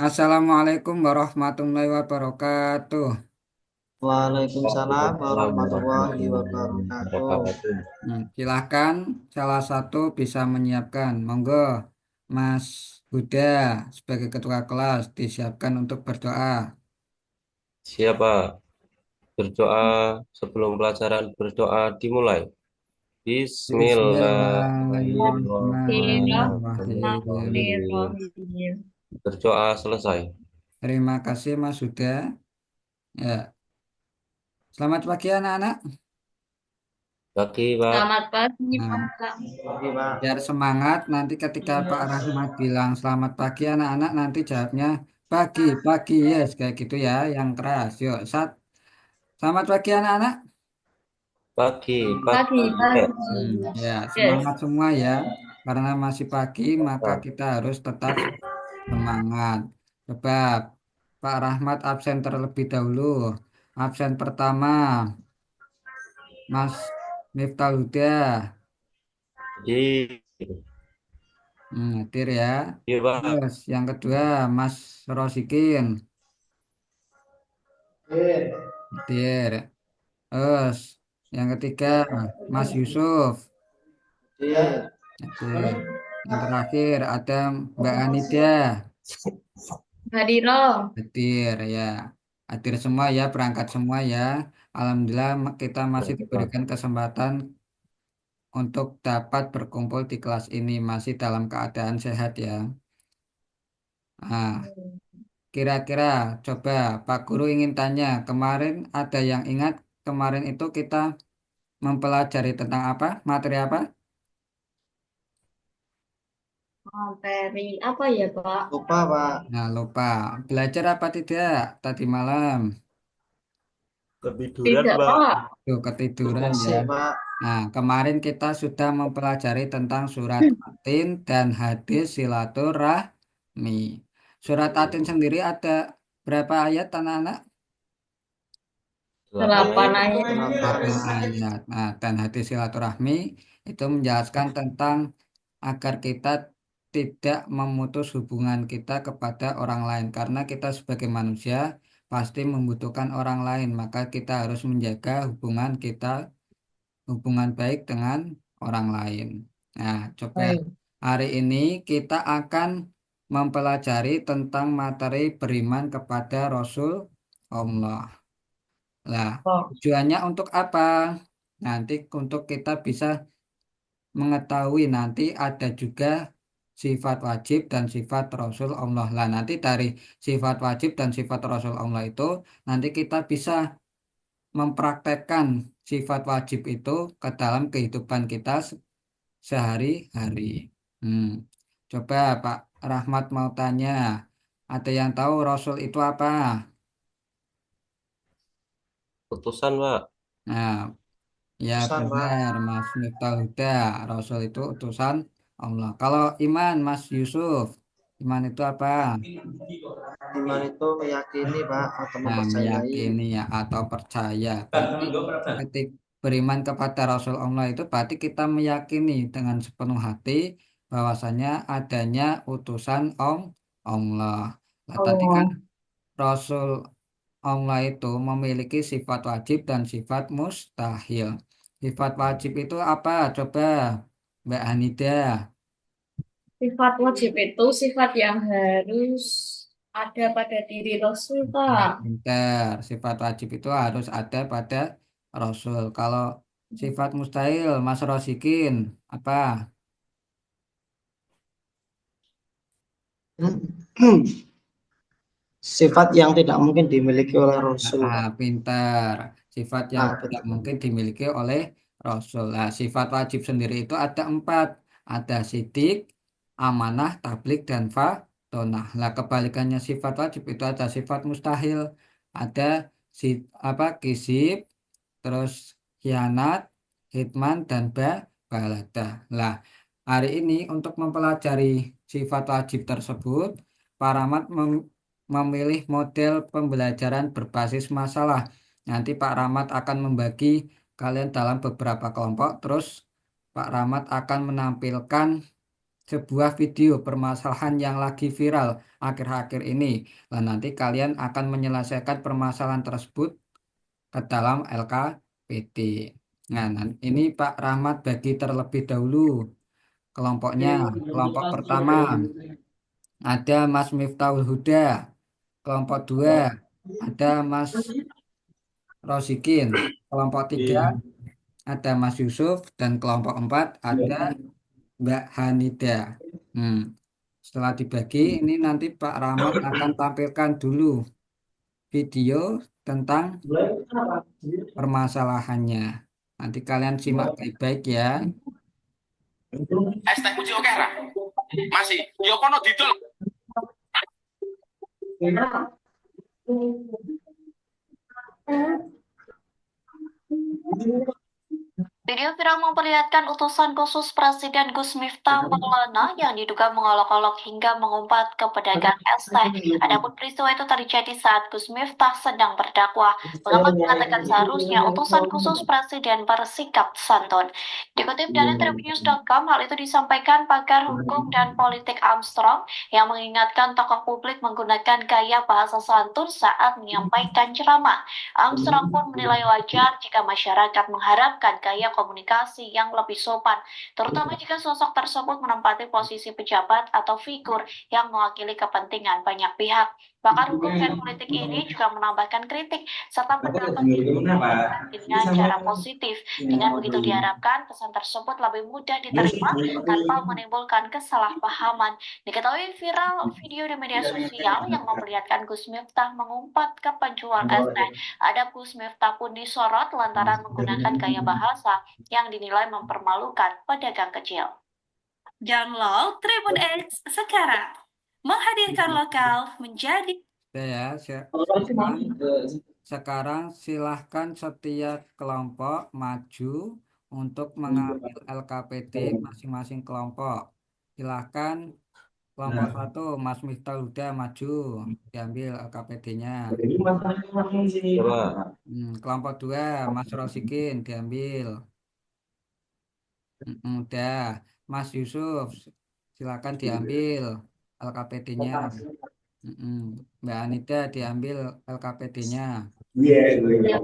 Assalamualaikum warahmatullahi wabarakatuh. Waalaikumsalam Waalaikumsalam warahmatullahi warahmatullahi wabarakatuh. wabarakatuh. Silahkan salah satu bisa menyiapkan. Monggo, Mas Huda sebagai ketua kelas disiapkan untuk berdoa. Siapa berdoa sebelum pelajaran berdoa dimulai? Bismillahirrahmanirrahim. Bismillahirrahmanirrahim. Berdoa selesai. Terima kasih Mas Huda. Ya, selamat pagi anak-anak. Bagi Pak. Selamat pagi, Nah, Pak. Oke, Pak. biar semangat nanti ketika Pak Rahmat bilang selamat pagi anak-anak nanti jawabnya pagi, pagi, yes kayak gitu ya, yang keras. Yuk, selamat pagi anak-anak. Pagi, Pagi, pagi. Ya. pagi. Ya, Yes. semangat semua ya. Karena masih pagi, maka Nah, kita harus tetap semangat. Coba Pak Rahmat absen terlebih dahulu. Absen pertama, Mas Miftah Huda. Di, Hadir ya. Pak. Terus yang kedua, Mas Rosikin. Hadir. Terus yang ketiga, Mas Yusuf. Oke. Hadir. Yang terakhir ada Mbak Anida. Hadiro. Hadir ya, hadir semua ya, berangkat semua ya. Alhamdulillah kita masih Oke, Pak. diberikan kesempatan untuk dapat berkumpul di kelas ini masih dalam keadaan sehat ya. Nah, kira-kira coba Pak Guru ingin tanya, kemarin ada yang ingat kemarin itu kita mempelajari tentang apa? Materi apa? Materi apa ya, Pak? Lupa, Pak. Nah, lupa. Belajar apa tidak tadi malam? Ketiduran, Tidak, Pak. Pak. Tuh, ketiduran ya. Masih, Pak. Nah, kemarin kita sudah mempelajari tentang surat Atin dan hadis silaturahmi. Surat Atin sendiri ada berapa ayat, anak-anak? 8 Delapan ayat. ayat. 8 8. ayat. Nah, dan hadis silaturahmi itu menjelaskan tentang agar kita tidak memutus hubungan kita kepada orang lain. Karena kita sebagai manusia pasti membutuhkan orang lain. Maka kita harus menjaga hubungan kita hubungan baik dengan orang lain. Nah, coba Baik. hari ini kita akan mempelajari tentang materi beriman kepada Rasul Allah. Nah, Oh. tujuannya untuk apa? Nanti untuk kita bisa mengetahui nanti ada juga sifat wajib dan sifat Rasul Allah. Lah, nanti dari sifat wajib dan sifat Rasul Allah itu nanti kita bisa mempraktekkan sifat wajib itu ke dalam kehidupan kita sehari-hari. Hmm. Coba Pak Rahmat mau tanya, ada yang tahu Rasul itu apa? Putusan, Pak. Nah, ya Pesan, Pak. benar Mas Miftah Huda, Rasul itu utusan Allah. Kalau iman Mas Yusuf, iman itu apa? Iman itu meyakini, Pak, atau Nah, mempercayai. meyakini ya atau percaya. Berarti ketika beriman kepada Rasul Allah itu berarti kita meyakini dengan sepenuh hati bahwasanya adanya utusan Allah. Nah, tadi kan Allah. Rasul Allah itu memiliki sifat wajib dan sifat mustahil. Sifat wajib itu apa? Coba Mbak Hanida. Sifat wajib itu sifat yang harus ada pada diri Rasul, Nah, Pak. pintar. Sifat wajib itu harus ada pada Rasul. Kalau sifat mustahil, Mas Rosikin, apa? Sifat yang tidak mungkin dimiliki oleh Rasul, Ah, Pak. pintar. Sifat yang Ah, tidak betul. mungkin dimiliki oleh Rasul. Nah, sifat wajib sendiri itu ada empat. Ada sidik, amanah, tablik, dan fadonah. Nah, kebalikannya sifat wajib itu ada sifat mustahil. Ada si, apa, kisip, terus khianat, hitman, dan balada. Nah, hari ini untuk mempelajari sifat wajib tersebut, Pak Rahmat memilih model pembelajaran berbasis masalah. Nanti Pak Rahmat akan membagi kalian dalam beberapa kelompok, terus Pak Rahmat akan menampilkan sebuah video permasalahan yang lagi viral akhir-akhir ini. Nah, nanti kalian akan menyelesaikan permasalahan tersebut ke dalam LKPD. Nah, ini Pak Rahmat bagi terlebih dahulu kelompoknya. Kelompok pertama ada Mas Miftahul Huda. Kelompok dua ada Mas Rosikin. Kelompok tiga ada Mas Yusuf. Dan kelompok empat ada Mbak Hanida. Hmm. Setelah dibagi, ini nanti Pak Rahmat akan tampilkan dulu video tentang permasalahannya. Nanti kalian simak baik-baik ya. Es teh kuci oke ra? Masih. Yo kono didol. Video viral memperlihatkan utusan khusus Presiden Gus Miftah Maulana yang diduga mengolok-olok hingga mengumpat ke pedagang es teh. Adapun peristiwa itu terjadi saat Gus Miftah sedang berdakwah. Pengamat mengatakan seharusnya utusan khusus Presiden bersikap santun. Dikutip dari tribunnews.com, hal itu disampaikan pakar hukum dan politik Armstrong yang mengingatkan tokoh publik menggunakan gaya bahasa santun saat menyampaikan ceramah. Armstrong pun menilai wajar jika masyarakat mengharapkan gaya komunikasi yang lebih sopan, terutama jika sosok tersebut menempati posisi pejabat atau figur yang mewakili kepentingan banyak pihak. Pakar hukum dan politik ini juga menambahkan kritik serta pendapat dengan cara positif. Dengan begitu diharapkan pesan tersebut lebih mudah diterima tanpa menimbulkan kesalahpahaman. Diketahui viral video di media sosial yang memperlihatkan Gus Miftah mengumpat ke penjual es teh. Ada Gus Miftah pun disorot lantaran menggunakan gaya bahasa yang dinilai mempermalukan pedagang kecil. Download Tribun X sekarang. Menghadirkan lokal menjadi Ya, sekarang silahkan setiap kelompok maju untuk mengambil LKPD masing-masing kelompok. Silahkan kelompok satu Mas Miftah Huda maju diambil LKPD-nya. Coba. Kelompok dua Mas Rosikin diambil. Udah, Mas Yusuf silakan diambil LKPD-nya. Mbak Anida diambil LKPD-nya. Ya,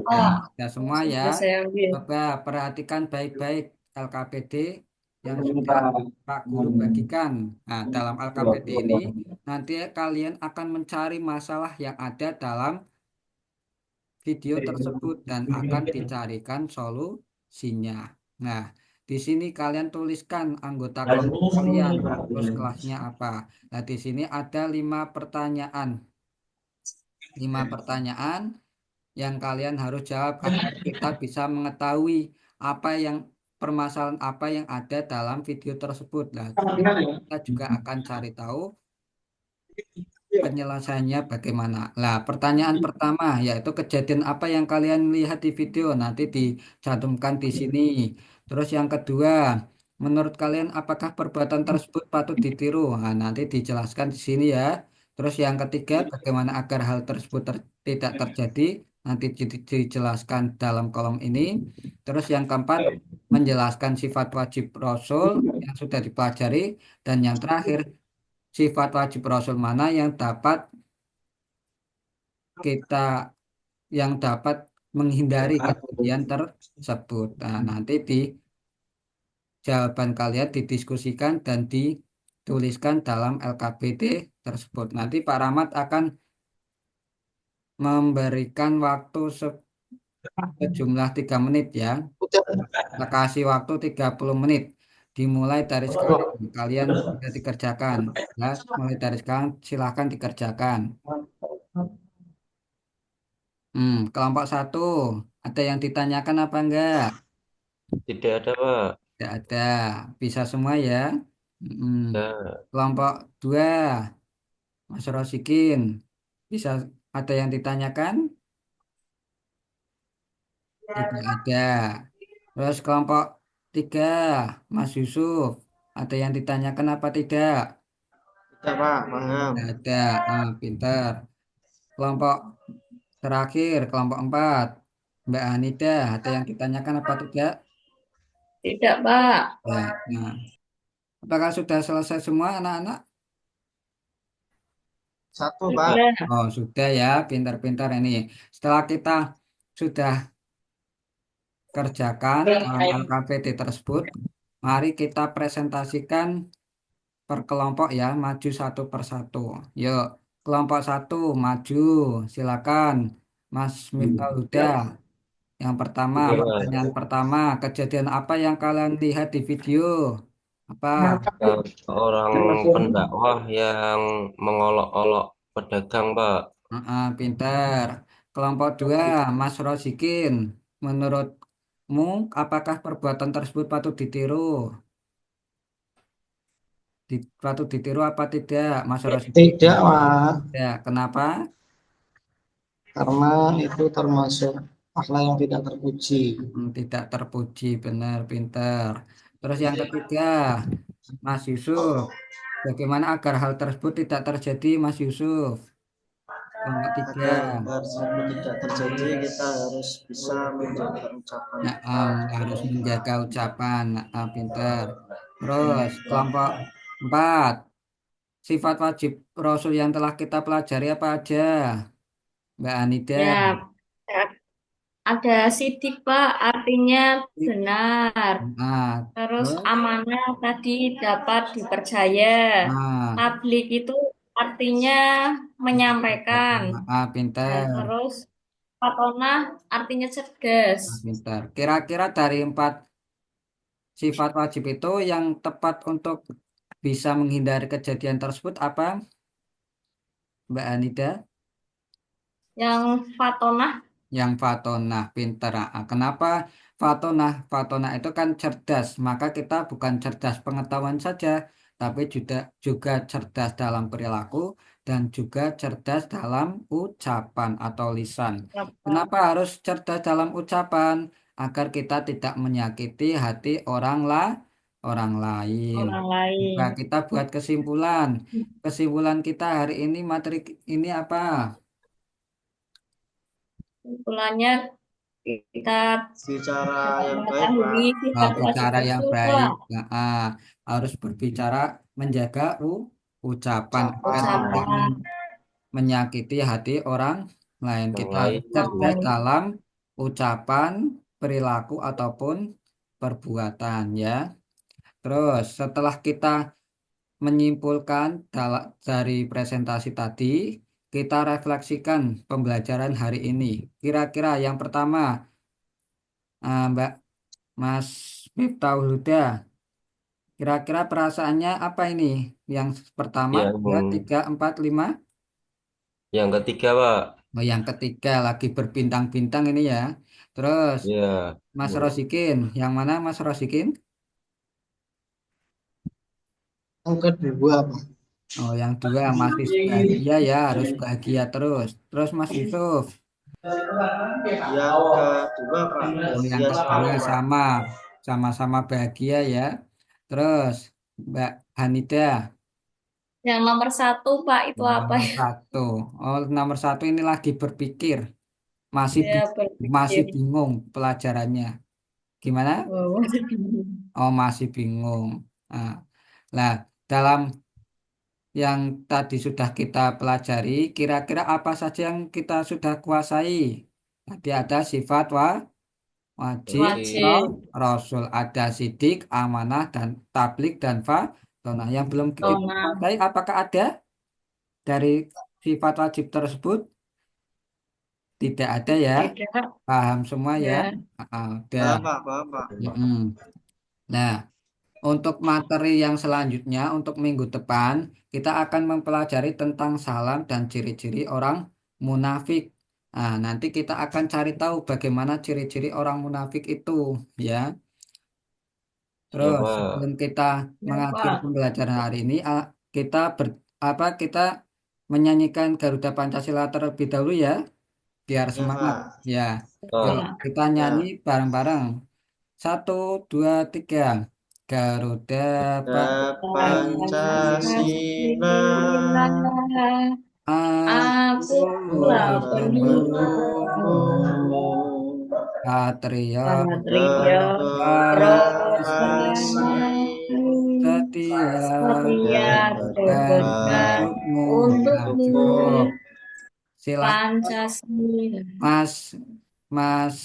Pak. Ya semua ya. Sudah saya ambil. Coba perhatikan baik-baik LKPD yang sudah Pak Guru bagikan. Nah, dalam LKPD ini nanti kalian akan mencari masalah yang ada dalam video tersebut dan akan dicarikan solusinya. Nah, di sini kalian tuliskan anggota kelompok kalian, terus kelasnya apa. Nah, di sini ada 5 pertanyaan. 5 pertanyaan yang kalian harus jawab agar kita bisa mengetahui permasalahan apa yang ada dalam video tersebut. Nah, kita juga akan cari tahu penyelesaiannya bagaimana. Nah, pertanyaan pertama yaitu kejadian apa yang kalian lihat di video nanti dicantumkan di sini. Terus yang kedua, menurut kalian apakah perbuatan tersebut patut ditiru? Nah, nanti dijelaskan di sini ya. Terus yang ketiga, bagaimana agar hal tersebut tidak terjadi? Nanti dijelaskan dalam kolom ini. Terus yang keempat, menjelaskan sifat wajib Rasul yang sudah dipelajari. Dan yang terakhir, sifat wajib Rasul mana kita yang dapat menghindari kejadian tersebut. Nah, nanti di jawaban kalian didiskusikan dan dituliskan dalam LKPD tersebut. Nanti Pak Rahmat akan memberikan waktu sejumlah 3 menit ya. Kita kasih waktu 30 menit. Dimulai dari sekarang. Kalian bisa dikerjakan. Ya, mulai dari sekarang silahkan dikerjakan. Kelompok satu, ada yang ditanyakan apa enggak? Tidak ada, Pak. Tidak ada. Bisa semua ya. Mm. Ya. Kelompok dua, Mas Rosikin. Bisa ada yang ditanyakan? Tidak ada. Terus kelompok tiga, Mas Yusuf. Ada yang ditanyakan apa tidak? Tidak, Pak, paham. Tidak ada. Pintar. Kelompok terakhir, kelompok empat, Mbak Anida. Ada yang ditanyakan apa tidak? Tidak, Pak. Ya, nah. Apakah sudah selesai semua anak-anak? Satu, Pak. Sudah. Oh, sudah ya, pintar-pintar ini. Setelah kita sudah kerjakan dalam LKPT tersebut, mari kita presentasikan per kelompok ya, maju satu persatu. Yuk, kelompok satu maju, silakan, Mas Miftah Huda. Yang pertama, Oke, Pak. pertanyaan pertama, kejadian apa yang kalian lihat di video? Apa? Eh, Orang pendakwah yang mengolok-olok pedagang, Pak. Pinter. Kelompok dua, Mas Rosikin. Menurutmu, apakah perbuatan tersebut patut ditiru? Patut ditiru apa tidak, Mas Rosikin? Tidak, Pak. Ya, kenapa? Karena itu termasuk akhlak yang tidak terpuji. Tidak terpuji, benar, pinter. Terus yang ketiga, Mas Yusuf. Bagaimana agar hal tersebut tidak terjadi, Mas Yusuf? Kelompok tiga. Agar hal tersebut tidak terjadi, kita harus bisa menjaga ucapan Nah, kita. harus menjaga ucapan. Pinter. Terus kelompok empat. Sifat wajib Rasul yang telah kita pelajari apa aja, Mbak Anida? Ya, ada sidik, Pak, artinya benar. Nah, Terus terus, amanah tadi dapat dipercaya. nah, Tablik itu artinya menyampaikan. Dan pinter. terus fatonah artinya cerdas. Pinter. Kira-kira dari empat sifat wajib itu yang tepat untuk bisa menghindari kejadian tersebut apa, Mbak Anida? Yang fatonah Yang fatonah, pinter. Kenapa fatonah? Fatonah itu kan cerdas. Maka kita bukan cerdas pengetahuan saja, tapi juga cerdas dalam perilaku dan juga cerdas dalam ucapan atau lisan. apa? Kenapa harus cerdas dalam ucapan? Agar kita tidak menyakiti hati orang lain. Orang Coba lain. kita buat kesimpulan. Kesimpulan kita hari ini materi ini apa? Kumpulannya kita Bicara yang baik, Pak. mengetahui sifat wajib Bicara yang itu, baik, Pak. harus berbicara menjaga ucapan agar Ucapan. tidak Ucapan menyakiti hati orang lain. Yang Kita harus lain. orang cerdas lain. dalam ucapan, perilaku ataupun perbuatan ya. Terus setelah kita menyimpulkan dari presentasi tadi, kita refleksikan pembelajaran hari ini. Kira-kira yang pertama, Mbak Mas Miftah Huda. Kira-kira perasaannya apa ini? Yang pertama, dua, Yang tiga, empat, lima. yang ketiga, Pak. Oh, yang ketiga lagi berbintang-bintang ini ya. Terus, Ya, Mas Rosikin. Yang mana Mas Rosikin? Yang kedua, Pak. Oh, yang dua masih bahagia ya, harus bahagia terus. Terus Mas Yusuf. Yang kedua, Pak. Oh, yang Bahagia kedua sekali, Pak. sama-sama bahagia ya. Terus, Mbak Hanida. Yang nomor satu, Pak, itu apa Nomor ya? satu. Oh, nomor satu ini lagi berpikir. Masih Saya masih berpikir. bingung pelajarannya. Gimana? Oh, Oh, masih bingung. Nah, lah, dalam yang tadi sudah kita pelajari, kira-kira apa saja yang kita sudah kuasai? Tadi ada sifat wajib, wajib. wajib. Rasul, ada sidik, amanah, dan tablik, dan Nah, yang belum kita Tonang. kuasai, apakah ada dari sifat wajib tersebut? Tidak ada ya. Tidak. Paham semua ya? Ya. Udah. Paham, Pak. Paham, Pak. Mm-mm. Nah, untuk materi yang selanjutnya, untuk minggu depan, kita akan mempelajari tentang salam dan ciri-ciri orang munafik. Nah, nanti kita akan cari tahu bagaimana ciri-ciri orang munafik itu, ya. Ya, Terus Pak. sebelum kita Ya, mengakhiri Pak. pembelajaran hari ini, kita kita menyanyikan Garuda Pancasila terlebih dahulu ya, biar Ya, semangat. Pak. Ya, yuk Oh, Ya. kita nyanyi Ya. bareng-bareng. Satu, dua, tiga. Garuda Pancasila, Aku Akulah pendukung pendukung Satria Satria berprestasi Prestasi Prestasi setiap dan beban untukmu. untukmu Silakan Pancasila. Mas Mas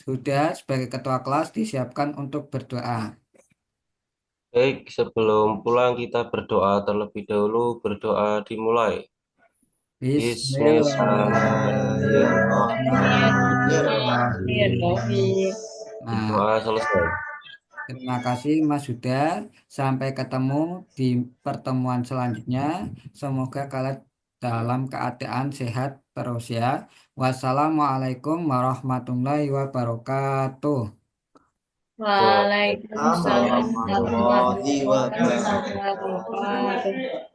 Huda sebagai ketua kelas disiapkan untuk berdoa. Baik, sebelum pulang kita berdoa terlebih dahulu. Berdoa dimulai. Bismillahirrahmanirrahim. Nah, Doa selesai. terima kasih Mas Huda. Sampai ketemu di pertemuan selanjutnya. Semoga kalian dalam keadaan sehat terus ya. Wassalamualaikum warahmatullahi wabarakatuh. Waalaikumsalam Warahmatullahi warahmatullahi wabarakatuh. wabarakatuh.